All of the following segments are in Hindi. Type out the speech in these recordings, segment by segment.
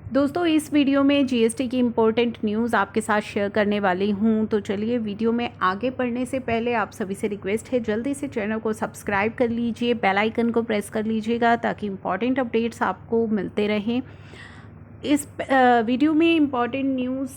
दोस्तों इस वीडियो में जीएसटी की इम्पोर्टेंट न्यूज़ आपके साथ शेयर करने वाली हूं। तो चलिए वीडियो में आगे बढ़ने से पहले आप सभी से रिक्वेस्ट है जल्दी से चैनल को सब्सक्राइब कर लीजिए, बेल आइकन को प्रेस कर लीजिएगा ताकि इम्पॉर्टेंट अपडेट्स आपको मिलते रहें। इस वीडियो में इम्पॉर्टेंट न्यूज़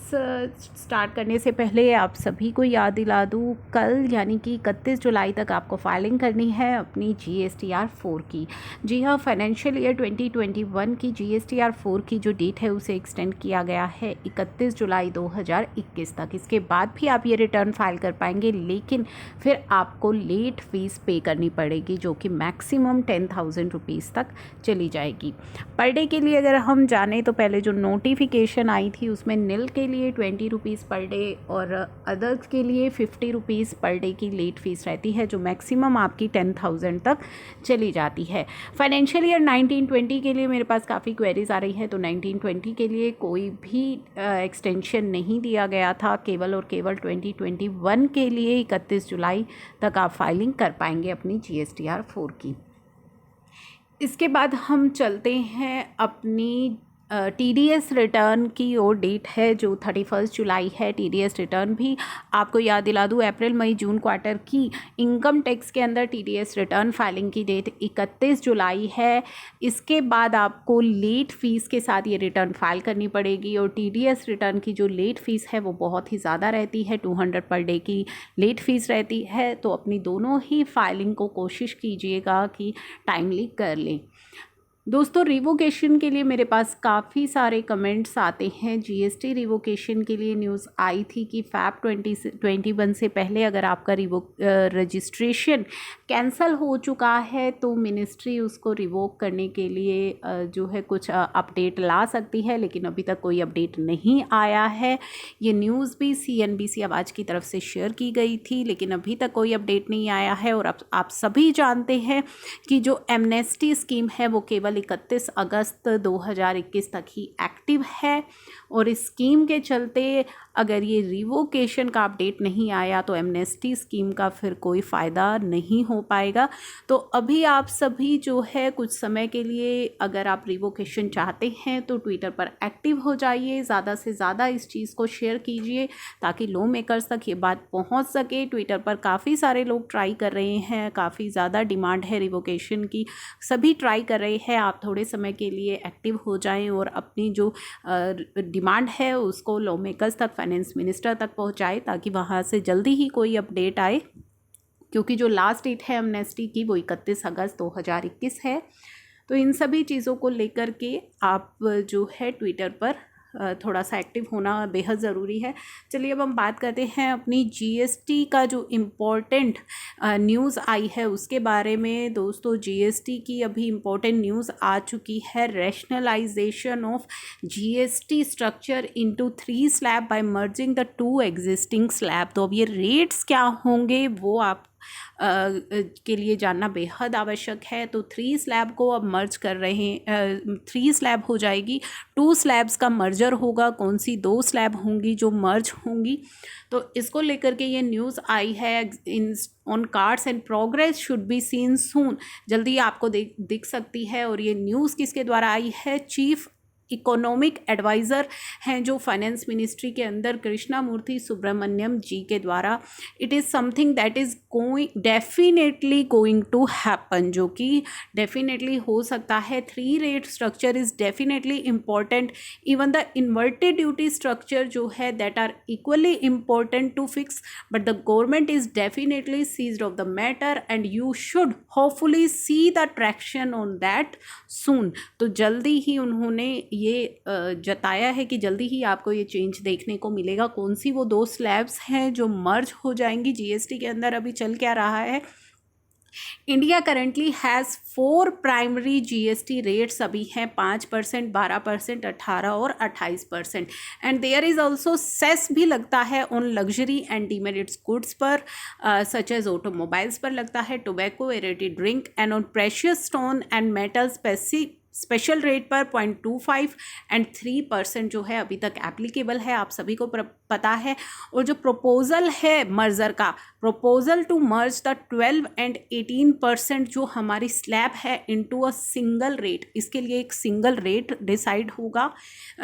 स्टार्ट करने से पहले आप सभी को याद दिला दूँ, कल यानी कि 31 जुलाई तक आपको फाइलिंग करनी है अपनी GSTR 4 की। जी हाँ, फाइनेंशियल ईयर 2021 की GSTR 4 की जो डेट है उसे एक्सटेंड किया गया है 31 जुलाई 2021 तक। इसके बाद भी आप ये रिटर्न फाइल कर पाएंगे, लेकिन फिर आपको लेट फीस पे करनी पड़ेगी जो कि मैक्सिमम 10,000 रुपीज़ तक चली जाएगी। पर डे के लिए अगर हम जाने तो पहले जो नोटिफिकेशन आई थी उसमें निल के लिए 20 रुपीज़ पर डे और अदर्स के लिए 50 रुपीज़ पर डे की लेट फीस रहती है, जो मैक्सिमम आपकी 10,000 तक चली जाती है। फाइनेंशियल ईयर 1920 के लिए मेरे पास काफ़ी क्वेरीज आ रही है, तो 1920 के लिए कोई भी एक्सटेंशन नहीं दिया गया था, केवल और केवल 2021 के लिए 31 जुलाई तक आप फाइलिंग कर पाएंगे अपनी GSTR 4 की। इसके बाद हम चलते हैं अपनी TDS रिटर्न की वो डेट है जो 31 जुलाई है। TDS रिटर्न भी आपको याद दिला दूँ, अप्रैल मई जून क्वार्टर की इनकम टैक्स के अंदर TDS रिटर्न फाइलिंग की डेट 31 जुलाई है। इसके बाद आपको लेट फ़ीस के साथ ये रिटर्न फाइल करनी पड़ेगी और TDS रिटर्न की जो लेट फ़ीस है वो बहुत ही ज़्यादा रहती है, 200 पर डे की लेट फ़ीस रहती है। तो अपनी दोनों ही फाइलिंग को कोशिश कीजिएगा कि टाइमली कर लें। दोस्तों रिवोकेशन के लिए मेरे पास काफ़ी सारे कमेंट्स आते हैं। GST रिवोकेशन के लिए न्यूज़ आई थी कि फैब 2021 से पहले अगर आपका रजिस्ट्रेशन कैंसल हो चुका है तो मिनिस्ट्री उसको रिवोक करने के लिए जो है कुछ अपडेट ला सकती है, लेकिन अभी तक कोई अपडेट नहीं आया है। ये न्यूज़ भी CNBC आवाज़ की तरफ से शेयर की गई थी, लेकिन अभी तक कोई अपडेट नहीं आया है। और अब आप सभी जानते हैं कि जो एमनेस्टी स्कीम है वो केवल 31 अगस्त 2021 तक ही एक्टिव है, और इस स्कीम के चलते अगर ये रिवोकेशन का अपडेट नहीं आया तो एमनेस्टी स्कीम का फिर कोई फ़ायदा नहीं हो पाएगा। तो अभी आप सभी जो है कुछ समय के लिए अगर आप रिवोकेशन चाहते हैं तो ट्विटर पर एक्टिव हो जाइए, ज़्यादा से ज़्यादा इस चीज़ को शेयर कीजिए ताकि लॉ मेकर्स तक ये बात पहुंच सके। ट्विटर पर काफ़ी सारे लोग ट्राई कर रहे हैं, काफ़ी ज़्यादा डिमांड है रिवोकेशन की, सभी ट्राई कर रहे हैं। आप थोड़े समय के लिए एक्टिव हो जाएं और अपनी जो डिमांड है उसको लॉ मेकर्स तक, फाइनेंस मिनिस्टर तक पहुंचाएं ताकि वहां से जल्दी ही कोई अपडेट आए, क्योंकि जो लास्ट डेट है एमनेस्टी की वो 31 अगस्त 2021 है। तो इन सभी चीज़ों को लेकर के आप जो है ट्विटर पर थोड़ा सा एक्टिव होना बेहद ज़रूरी है। चलिए अब हम बात करते हैं अपनी GST का जो इम्पोर्टेंट न्यूज़ आई है उसके बारे में। दोस्तों GST की अभी इम्पोर्टेंट न्यूज़ आ चुकी है, rationalisation of GST structure into 3 slab by merging the 2 existing slab. तो अब ये रेट्स क्या होंगे वो आप के लिए जानना बेहद आवश्यक है। तो 3 स्लैब को अब मर्ज कर रहे हैं, 3 स्लैब हो जाएगी, 2 स्लैब्स का मर्जर होगा। कौन सी 2 स्लैब होंगी जो मर्ज होंगी, तो इसको लेकर के ये न्यूज़ आई है। In on cards and progress should be seen soon, जल्दी आपको दिख सकती है। और ये न्यूज़ किसके द्वारा आई है? चीफ इकोनॉमिक एडवाइज़र हैं जो फाइनेंस मिनिस्ट्री के अंदर कृष्णा मूर्ति सुब्रमण्यम जी के द्वारा। It is something that is definitely going to happen, जो कि डेफिनेटली हो सकता है। 3 rate structure is definitely important, even the inverted duty structure जो है that are equally important to fix, but the government is definitely seized of the matter and you should hopefully see the traction on that soon. तो जल्दी ही उन्होंने ये जताया है कि जल्दी ही आपको ये चेंज देखने को मिलेगा। कौन सी वो 2 स्लैब्स हैं जो मर्ज हो जाएंगी GST के अंदर? अभी चल क्या रहा है, India currently has 4 primary GST rates अभी हैं, 5%, 12%, 18 और 28%। And there is also cess भी लगता है on luxury and demerits goods पर, सच एज ऑटोमोबाइल्स पर लगता है, tobacco, aerated drink and on precious stone and metal special rate पर 0.25 एंड 3% जो है अभी तक एप्लीकेबल है। आप सभी को पता है। और जो प्रपोज़ल है मर्जर का, proposal to merge the 12 and 18% जो हमारी स्लैब है इनटू अ सिंगल रेट, इसके लिए एक सिंगल रेट डिसाइड होगा,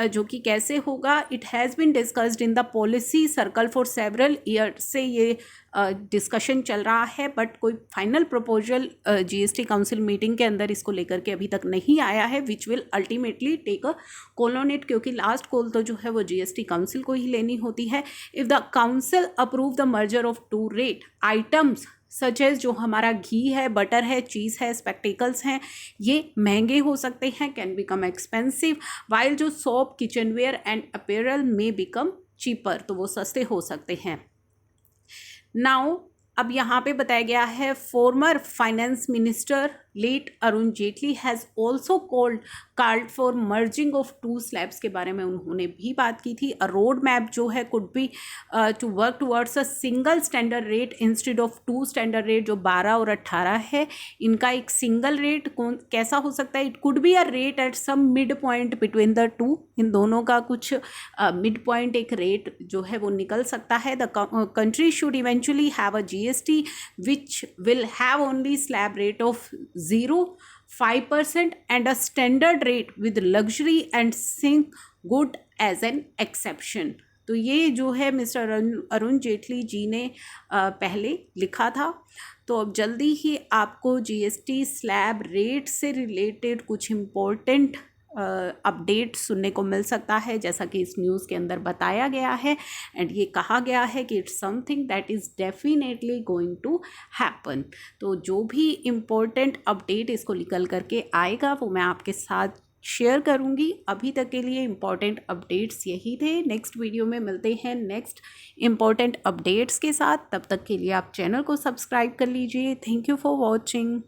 जो कि कैसे होगा। It has been discussed in the policy circle for several year से ये डिस्कशन चल रहा है, बट कोई final proposal GST council meeting के अंदर इसको लेकर के अभी तक नहीं आया है, which will ultimately take a call on it, क्योंकि लास्ट कॉल तो जो है वो जीएसटी काउंसिल को ही लेनी होती है। If the council approve the merger of 2 rate items such as जो हमारा घी है, बटर है, चीज़ है, स्पेक्टिकल्स हैं, ये महंगे हो सकते हैं, कैन बिकम एक्सपेंसिव, वाइल जो सोप, किचनवेयर एंड अपैरल में बिकम चीपर, तो वो सस्ते हो सकते हैं। नाउ अब यहाँ पे बताया गया है former finance minister late Arun Jaitley has also called for merging of 2 slabs के बारे में उन्होंने भी बात की थी। अ रोड मैप जो है could be to work towards a single standard rate instead of 2 standard rate जो 12 और 18 है, इनका एक सिंगल रेट कैसा हो सकता है। It could be a rate at some mid point between the 2, इन दोनों का कुछ मिड पॉइंट एक रेट जो है वो निकल सकता है। The country should eventually have a GST which will have only slab rate of 0.5% and a standard rate with luxury and sink good as an exception। तो ये जो है मिस्टर अरुण जेटली जी ने पहले लिखा था। तो अब जल्दी ही आपको जीएसटी स्लैब रेट से रिलेटेड कुछ इम्पोर्टेंट अपडेट सुनने को मिल सकता है, जैसा कि इस न्यूज़ के अंदर बताया गया है। एंड ये कहा गया है कि it's something that is definitely going to happen. तो जो भी इम्पोर्टेंट अपडेट इसको निकल करके आएगा वो मैं आपके साथ शेयर करूंगी। अभी तक के लिए इम्पॉर्टेंट अपडेट्स यही थे। नेक्स्ट वीडियो में मिलते हैं नेक्स्ट इम्पॉर्टेंट अपडेट्स के साथ। तब तक के लिए आप चैनल को सब्सक्राइब कर लीजिए। Thank you for watching.